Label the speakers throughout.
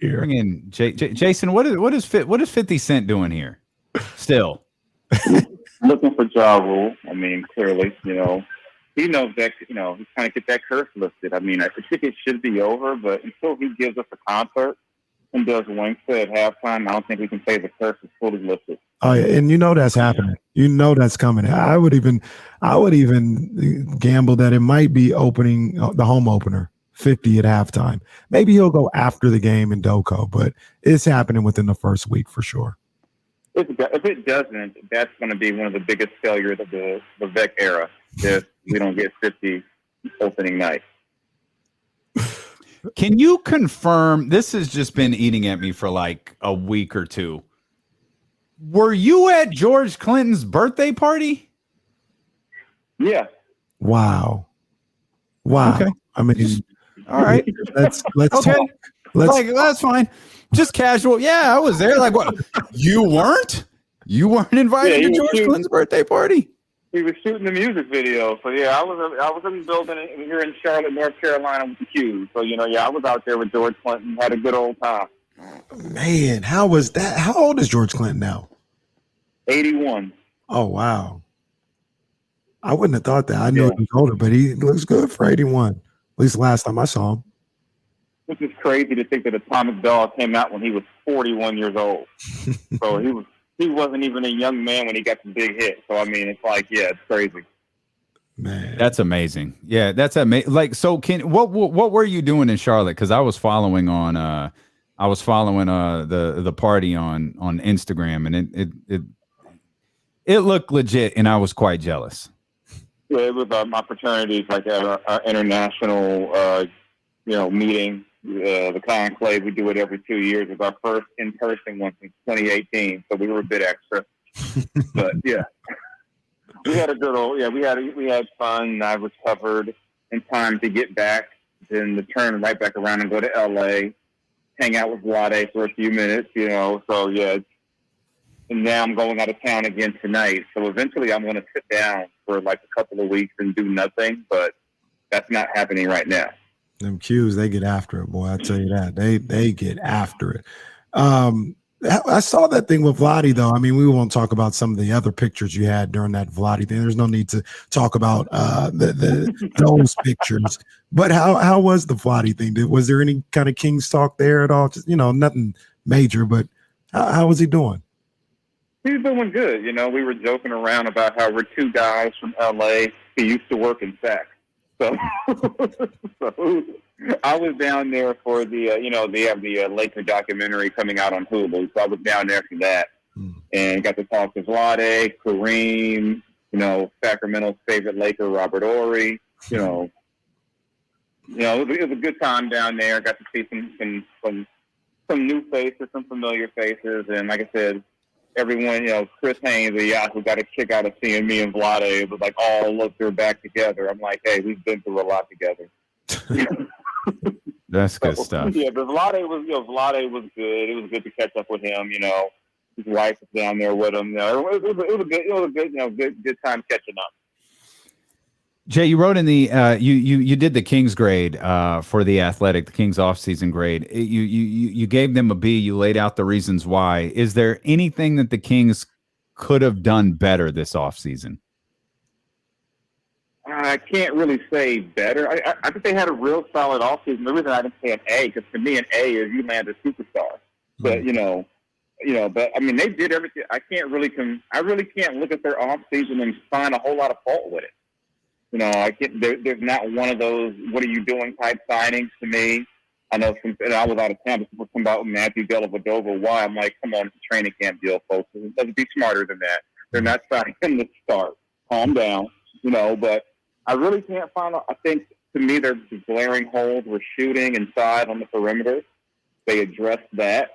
Speaker 1: here.
Speaker 2: Bring in Jason. What is 50 Cent doing here? Still
Speaker 3: looking for Ja Rule. I mean, clearly, he knows that, he's trying to get that curse lifted. I mean, I think it should be over, but until he gives us a concert and does Winkta at halftime, I don't think we can say the curse is fully lifted.
Speaker 1: Oh, yeah, and that's happening. That's coming. I would even gamble that it might be opening the home opener 50 at halftime. Maybe he'll go after the game in Doko, but it's happening within the first week for sure.
Speaker 3: If it doesn't, that's going to be one of the biggest failures of the Vec era if we don't get 50 opening night.
Speaker 2: Can you confirm, this has just been eating at me for like a week or two. Were you at George Clinton's birthday party?
Speaker 3: Yeah.
Speaker 1: Wow. Okay. I mean,
Speaker 2: all right.
Speaker 1: Let's
Speaker 2: okay.
Speaker 1: talk.
Speaker 2: That's fine. Just casual. Yeah, I was there. Like, what? You weren't? You weren't invited to George Clinton's birthday party?
Speaker 3: He was shooting the music video. So yeah, I was in the building here in Charlotte, North Carolina with the Qs. So I was out there with George Clinton, had a good old time.
Speaker 1: Man, how was that? How old is George Clinton now?
Speaker 3: 81.
Speaker 1: Oh wow. I wouldn't have thought that. I know he's older, but he looks good for 81. At least last time I saw him.
Speaker 3: Which is crazy to think that Atomic Dog came out when he was 41 years old. So he wasn't even a young man when he got the big hit. So I mean, it's like, it's crazy.
Speaker 1: Man,
Speaker 2: that's amazing. Yeah, that's amazing. Like, so what were you doing in Charlotte? Because I was following the party on Instagram, and it looked legit, and I was quite jealous.
Speaker 3: Yeah, it was my fraternities, like at our international, meeting, the conclave. We do it every 2 years. It's our first in-person one since 2018, so we were a bit extra. But yeah, we had a good old we had fun. I recovered in time to get back, then to turn right back around and go to LA, hang out with Vlade for a few minutes. So yeah. And now I'm going out of town again tonight. So eventually I'm going to sit down for like a couple of weeks and do nothing, but that's not happening right now.
Speaker 1: Them Qs, they get after it, boy. I tell you that. They get after it. I saw that thing with Vlade, though. I mean, we won't talk about some of the other pictures you had during that Vlade thing. There's no need to talk about those pictures. But how was the Vlade thing? Was there any kind of King's talk there at all? Just, nothing major, but how was he doing?
Speaker 3: He's doing good. We were joking around about how we're two guys from LA who used to work in Sac. So I was down there for the, they have the Laker documentary coming out on Hulu. So I was down there for that and got to talk to Vlade, Kareem, Sacramento's favorite Laker, Robert Horry. It was a good time down there. Got to see some new faces, some familiar faces. And like I said, everyone, Chris Haynes, the Yahoo, got a kick out of seeing me and Vlade. It was like, oh, look, they're back together. I'm like, hey, we've been through a lot together.
Speaker 2: That's good stuff.
Speaker 3: Yeah, but Vlade was good. It was good to catch up with him. His wife was down there with him. It was a good time catching up.
Speaker 2: Jay, you wrote in the you did the Kings grade for the Athletic, the Kings offseason grade. You gave them a B. You laid out the reasons why. Is there anything that the Kings could have done better this offseason?
Speaker 3: I can't really say better. I think they had a real solid offseason. The reason I didn't say an A, because for me an A is you land a superstar. But but I mean they did everything. I really can't look at their offseason and find a whole lot of fault with it. There's not one of those "what are you doing" type signings to me. I know and I was out of town. People come about Matthew Dellavedova. Why? I'm like, come on, it's a training camp deal, folks. Let's be smarter than that. They're not signing him to start. Calm down, But I really can't find. I think to me, there's glaring holes. We're shooting inside on the perimeter. They addressed that,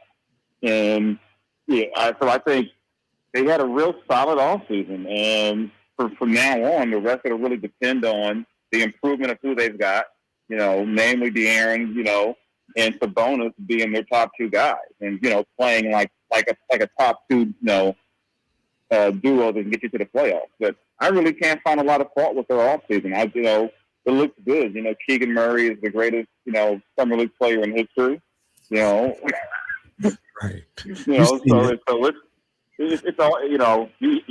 Speaker 3: and so I think they had a real solid offseason, and from now on, the rest of it really depend on the improvement of who they've got, namely De'Aaron, and Sabonis being their top two guys, and playing like a top two, duo that can get you to the playoffs. But I really can't find a lot of fault with their offseason. It looks good. Keegan Murray is the greatest, summer league player in history. You know,
Speaker 1: Right.
Speaker 3: you
Speaker 1: You
Speaker 3: know.
Speaker 1: see
Speaker 3: So
Speaker 1: it.
Speaker 3: it's all, you know. You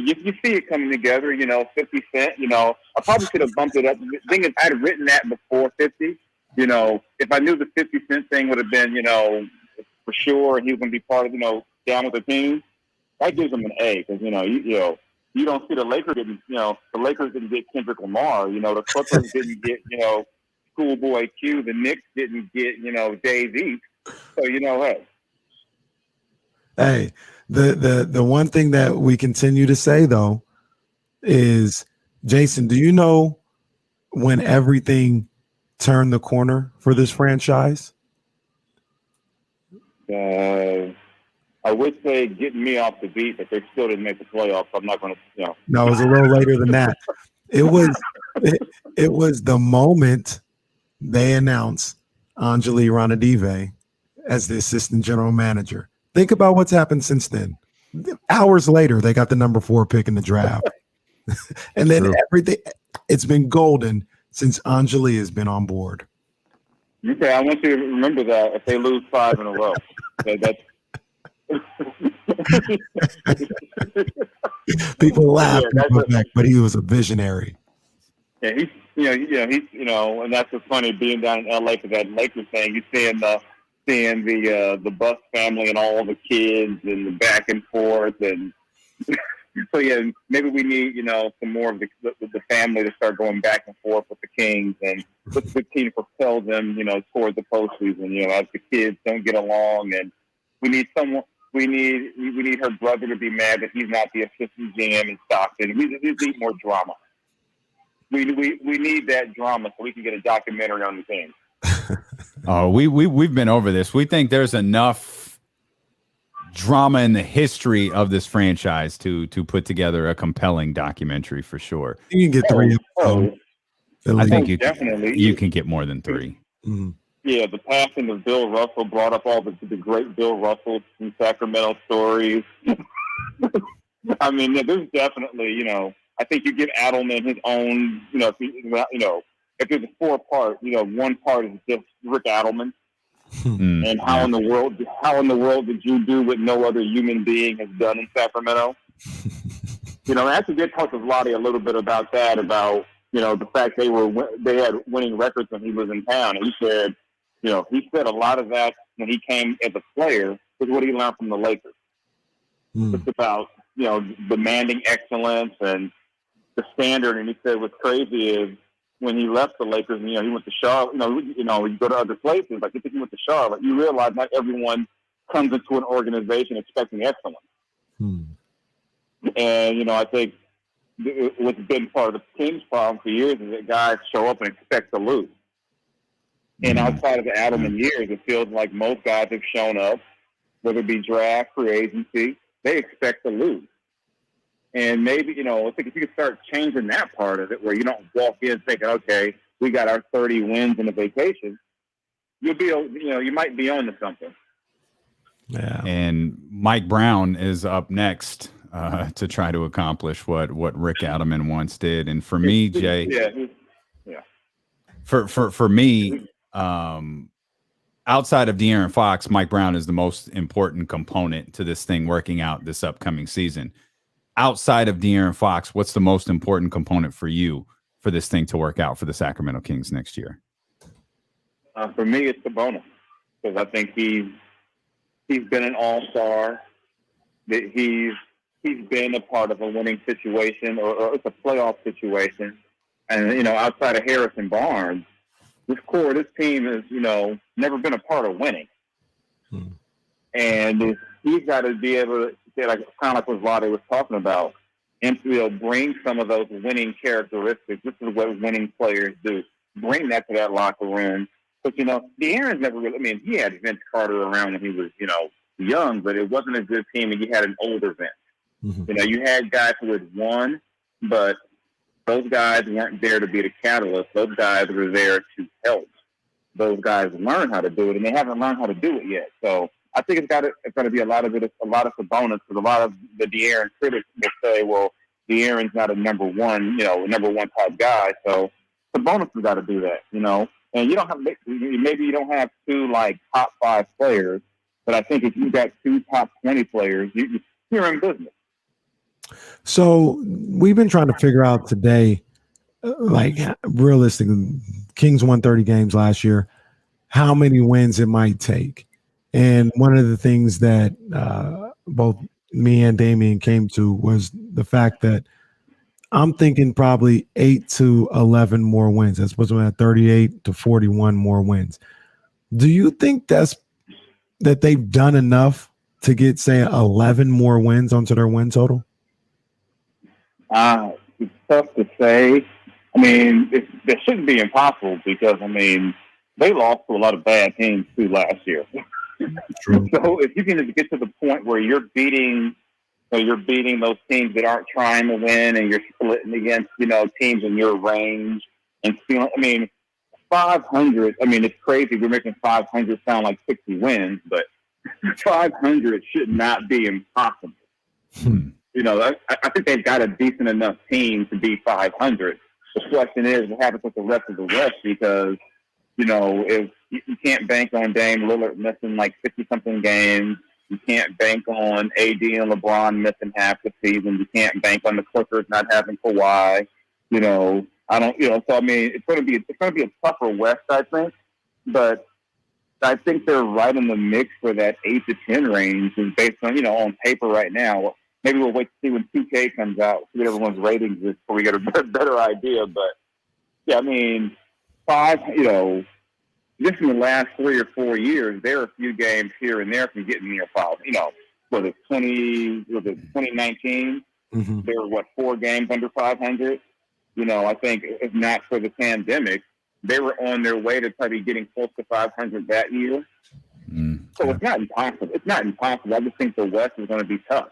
Speaker 3: see it coming together. You know, 50 Cent. You know, I probably should have bumped it up. The thing is, I'd written that before 50. You know, if I knew the 50 Cent thing would have been, you know, for sure, and he was going to be part of, you know, down with the team, that gives him an A because, you know, you don't see the Lakers didn't, you know, the Lakers didn't get Kendrick Lamar. You know, the Clippers didn't get, you know, Schoolboy Q. The Knicks didn't get, you know, Dave East. So, you know, hey.
Speaker 1: Hey, the one thing that we continue to say though is, Jason, do you know when everything turned the corner for this franchise?
Speaker 3: I would say getting me off the beat, but they still didn't make the playoffs. So I'm not going to, you know.
Speaker 1: No, it was a little later than that. It was it was the moment they announced Anjali Ranadeva as the assistant general manager. Think about what's happened since then. Hours later, they got the number 4 pick in the draft. And then
Speaker 2: True.
Speaker 1: everything, it's been golden since Anjali has been on board.
Speaker 3: Okay, I want you to remember that if they lose 5 in a row, that's
Speaker 1: People laugh
Speaker 3: yeah,
Speaker 1: at Beck, but he was a visionary.
Speaker 3: yeah, he's you know, and that's what's funny being down in LA for that Lakers thing. You seeing the Buss family and all the kids and the back and forth, and so yeah, maybe we need, you know, some more of the family to start going back and forth with the Kings, and with the team to propel them, you know, towards the postseason. You know, as the kids don't get along, and we need someone. We need her brother to be mad that he's not the assistant GM in Stockton. We need more drama. We need that drama so we can get a documentary on the team.
Speaker 2: Oh, we've been over this. We think there's enough drama in the history of this franchise to put together a compelling documentary for sure.
Speaker 1: You can get 3 episodes.
Speaker 2: I think you can get more than 3.
Speaker 1: Mm-hmm.
Speaker 3: Yeah, the passing of Bill Russell brought up all the great Bill Russell from Sacramento stories. I mean, there's definitely, you know, I think you give Adelman his own, you know, if there's a 4-part, you know, one part is just Rick Adelman. And how in the world did you do what no other human being has done in Sacramento? You know, I actually did talk to Vlade a little bit about that, about, you know, the fact they had winning records when he was in town. And he said, you know, a lot of that when he came as a player was what he learned from the Lakers. It's about, you know, demanding excellence and the standard. And he said what's crazy is when he left the Lakers, you know, he went to Charlotte. You know, you go to other places, like if he went to Charlotte, you realize not everyone comes into an organization expecting excellence. And, you know, I think what's been part of the team's problem for years is that guys show up and expect to lose. And outside of the Adelman years, it feels like most guys have shown up, whether it be draft, free agency, they expect to lose. And maybe, you know, I think if you could start changing that part of it, where you don't walk in thinking, okay, we got our 30 wins in a vacation, you might be on to something.
Speaker 1: Yeah.
Speaker 2: And Mike Brown is up next to try to accomplish what Rick Adelman once did. And for me, Jay, for me, outside of De'Aaron Fox, Mike Brown is the most important component to this thing working out this upcoming season. Outside of De'Aaron Fox, what's the most important component for you for this thing to work out for the Sacramento Kings next year?
Speaker 3: For me, it's Sabonis, because I think he's been an all-star. That he's been a part of a winning situation, or it's a playoff situation. And, you know, outside of Harrison Barnes, this team has, you know, never been a part of winning. And he's got to be able to, like, kind of like what Vlade was talking about, and, you know, bring some of those winning characteristics. This is what winning players do. Bring that to that locker room. But, you know, De'Aaron's never really, I mean, he had Vince Carter around when he was, you know, young, but it wasn't a good team, and you had an older Vince. You know, you had guys who had won, but those guys weren't there to be the catalyst. Those guys were there to help those guys learn how to do it, and they haven't learned how to do it yet. So I think it's got to be a lot of Sabonis, because a lot of the De'Aaron critics will say, well, De'Aaron's not a number one type guy. So Sabonis has got to do that, you know. And you don't have maybe you don't have two like top 5 players, but I think if you got 2 top 20 players, you're in business.
Speaker 1: So we've been trying to figure out today, like realistically, Kings won 30 games last year, how many wins it might take. And one of the things that both me and Damian came to was the fact that I'm thinking probably 8 to 11 more wins. That's supposed to be at 38 to 41 more wins. Do you think that they've done enough to get, say, 11 more wins onto their win total?
Speaker 3: It's tough to say. I mean, it shouldn't be impossible because, I mean, they lost to a lot of bad teams too last year.
Speaker 1: True.
Speaker 3: So if you can just get to the point where you're beating those teams that aren't trying to win, and you're splitting against, teams in your range and feeling, I mean, 500. I mean, it's crazy. We're making 500 sound like 60 wins, but 500 should not be impossible. I think they've got a decent enough team to be 500. The question is, what happens with the rest of the West? Because, if you can't bank on Dame Lillard missing like 50-something games, you can't bank on AD and LeBron missing half the season. You can't bank on the Clippers not having Kawhi. So I mean, it's going to be a tougher West, I think. But I think they're right in the mix for that 8 to 10 range, and based on on paper right now. Maybe we'll wait to see when 2K comes out, see what everyone's ratings is before we get a better idea. But yeah, I mean, just in the last 3 or 4 years, there are a few games here and there from getting near 5. Was it 2019?
Speaker 1: Mm-hmm.
Speaker 3: There were 4 games under 500. I think if not for the pandemic, they were on their way to probably getting close to 500 that year. So it's not impossible. It's not impossible. I just think the West is going to be tough.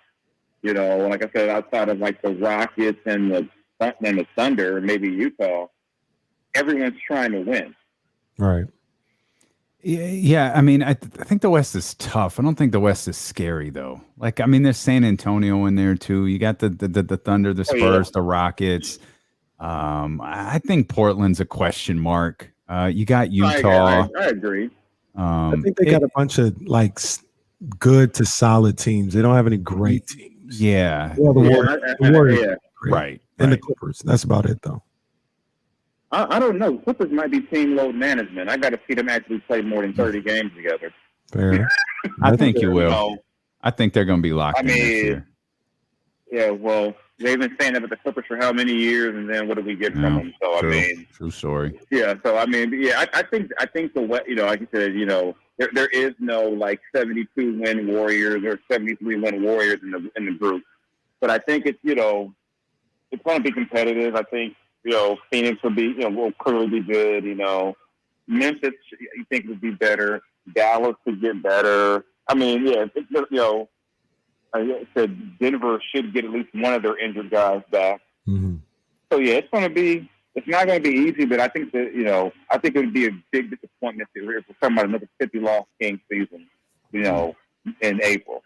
Speaker 3: Like I said, outside of like the Rockets and the Thunder, maybe Utah, everyone's trying to win.
Speaker 1: Right.
Speaker 2: Yeah. I mean, I think the West is tough. I don't think the West is scary though. Like, I mean, there's San Antonio in there too. You got the Thunder, the Spurs, the Rockets. I think Portland's a question mark. You got Utah.
Speaker 3: I agree.
Speaker 1: I think they got a bunch of like good to solid teams. They don't have any great teams.
Speaker 2: Yeah.
Speaker 1: Well, the Warriors,
Speaker 2: right.
Speaker 1: And the Clippers. That's about it, though.
Speaker 3: I don't know. Clippers might be team load management. I got to see them actually play more than 30 games together.
Speaker 1: Fair.
Speaker 2: I think you will. I think they're going to be locked in this year.
Speaker 3: Yeah, well, they've been saying that with the Clippers for how many years, and then what do we get from them? So
Speaker 2: true,
Speaker 3: I mean,
Speaker 2: true story.
Speaker 3: Yeah, so I mean, yeah, I think the West, like you said, there is no like 72 win Warriors or 73 win Warriors in the group, but I think it's it's going to be competitive. I think Phoenix will clearly be good. Memphis, you think would be better. Dallas could get better. I mean, yeah, I said Denver should get at least one of their injured guys back.
Speaker 1: Mm-hmm.
Speaker 3: So yeah, it's not going to be easy, but I think that I think it would be a big disappointment if we're talking about another 50-loss Kings season, in April.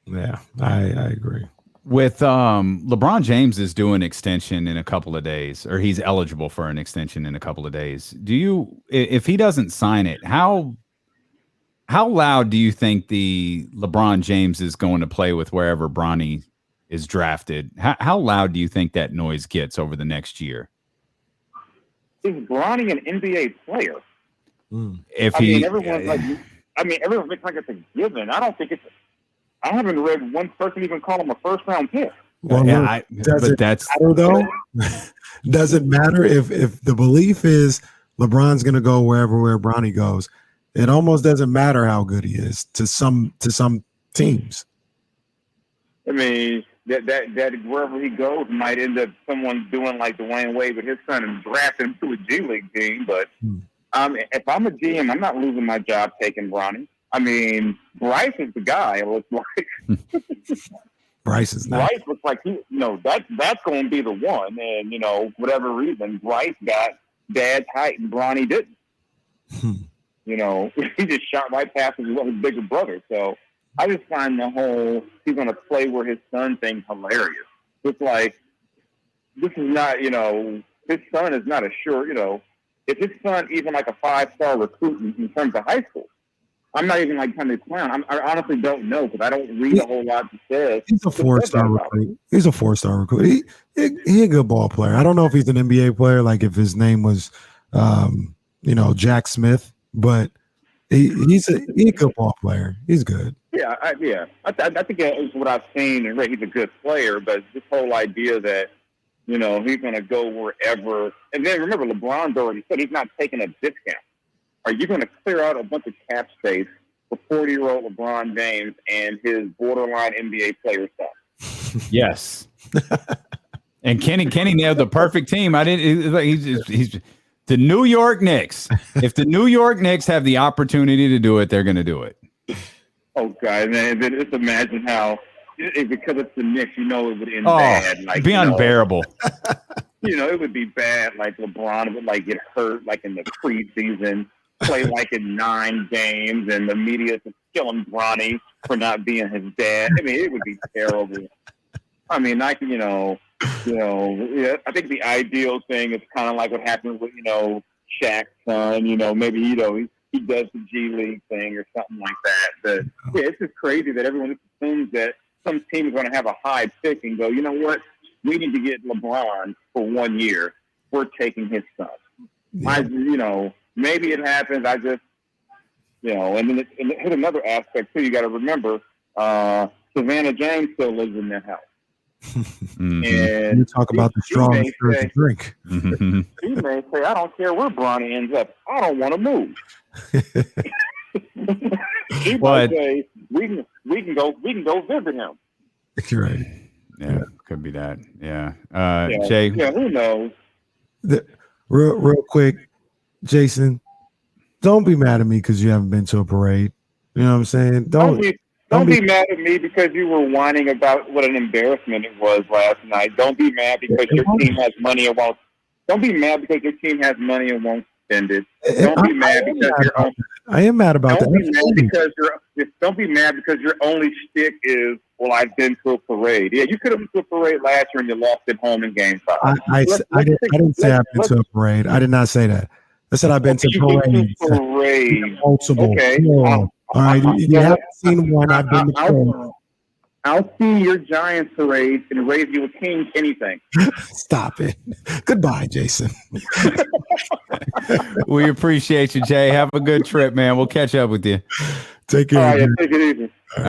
Speaker 1: Yeah, I agree.
Speaker 2: With LeBron James is doing an extension in a couple of days, or he's eligible for an extension in a couple of days. If he doesn't sign it, how loud do you think the LeBron James is going to play with wherever Bronny is drafted? How loud do you think that noise gets over the next year?
Speaker 3: Is Bronny an NBA player?
Speaker 2: Everyone
Speaker 3: looks like it's a given. I haven't read one person even call him a first-round pick.
Speaker 1: Well, does it matter though? Does it matter if the belief is LeBron's going to go where Bronny goes? It almost doesn't matter how good he is to some teams.
Speaker 3: I mean, that wherever he goes might end up someone doing like Dwayne Wade with his son and drafting him to a G League team. But if I'm a GM, I'm not losing my job taking Bronny. I mean, Bryce is the guy. It looks like
Speaker 1: Bryce is not.
Speaker 3: Bryce looks like that's going to be the one. And whatever reason, Bryce got dad's height and Bronny didn't. He just shot right past his bigger brother. So I just find the whole he's going to play where his son thing hilarious. It's like this is not his son is not a sure is his son even like a 5-star recruit in terms of high school? I'm not even like trying to clown. I honestly don't know because I don't read a whole lot that says.
Speaker 1: He's a 4-star recruit. He's a 4-star recruit. He a good ball player. I don't know if he's an NBA player, like if his name was, Jack Smith, but he's a good ball player. He's good.
Speaker 3: Yeah, I think that's what I've seen, and he's a good player. But this whole idea that he's going to go wherever, and then remember, LeBron's already said he's not taking a discount. Are you going to clear out a bunch of cap space for 40-year-old LeBron James and his borderline NBA player stuff?
Speaker 2: Yes. And Kenny nailed the perfect team. He's the New York Knicks. If the New York Knicks have the opportunity to do it, they're going to do it.
Speaker 3: Oh, God, man. Just imagine how, because it's the Knicks, it would end bad. Like,
Speaker 2: it'd be unbearable.
Speaker 3: It would be bad. Like, LeBron would, get hurt, in the preseason, play, in 9 games, and the media is killing Bronny for not being his dad. I mean, it would be terrible. I mean, I think the ideal thing is kind of like what happened with, Shaq's son. Maybe, he does the G League thing or something like that. But yeah, it's just crazy that everyone assumes that some team is going to have a high pick and go, you know what? We need to get LeBron for 1 year. We're taking his son. Yeah. Maybe it happens. I just, and then here's another aspect too. You got to remember, Savannah James still lives in that house.
Speaker 1: Mm-hmm. And you talk about the strong drink.
Speaker 3: Mm-hmm. He may say, "I don't care where Bronny ends up. I don't want to move." He might say, "We can go visit him."
Speaker 1: You're right.
Speaker 2: Yeah, could be that. Yeah.
Speaker 3: Yeah.
Speaker 2: Jay.
Speaker 3: Yeah, who knows?
Speaker 1: Real quick, Jason, don't be mad at me because you haven't been to a parade. You know what I'm saying?
Speaker 3: Don't be mad at me because you were whining about what an embarrassment it was last night. Don't be mad because your team has money and won't. Don't be mad because your team has money and won't spend it. Don't be mad because your own.
Speaker 1: I am mad about that.
Speaker 3: Don't be mad because your only shtick is, well, I've been to a parade. Yeah, you could have been to a parade last year and you lost at home in Game 5.
Speaker 1: I didn't say I've been to a parade. I did not say that. I said I've been to parades. Multiple.
Speaker 3: Okay.
Speaker 1: All right. You haven't seen one. I've been to.
Speaker 3: I'll see your Giants parade and raise you a king anything.
Speaker 1: Stop it. Goodbye, Jason.
Speaker 2: We appreciate you, Jay. Have a good trip, man. We'll catch up with you.
Speaker 1: Take care.
Speaker 3: All right, take it easy.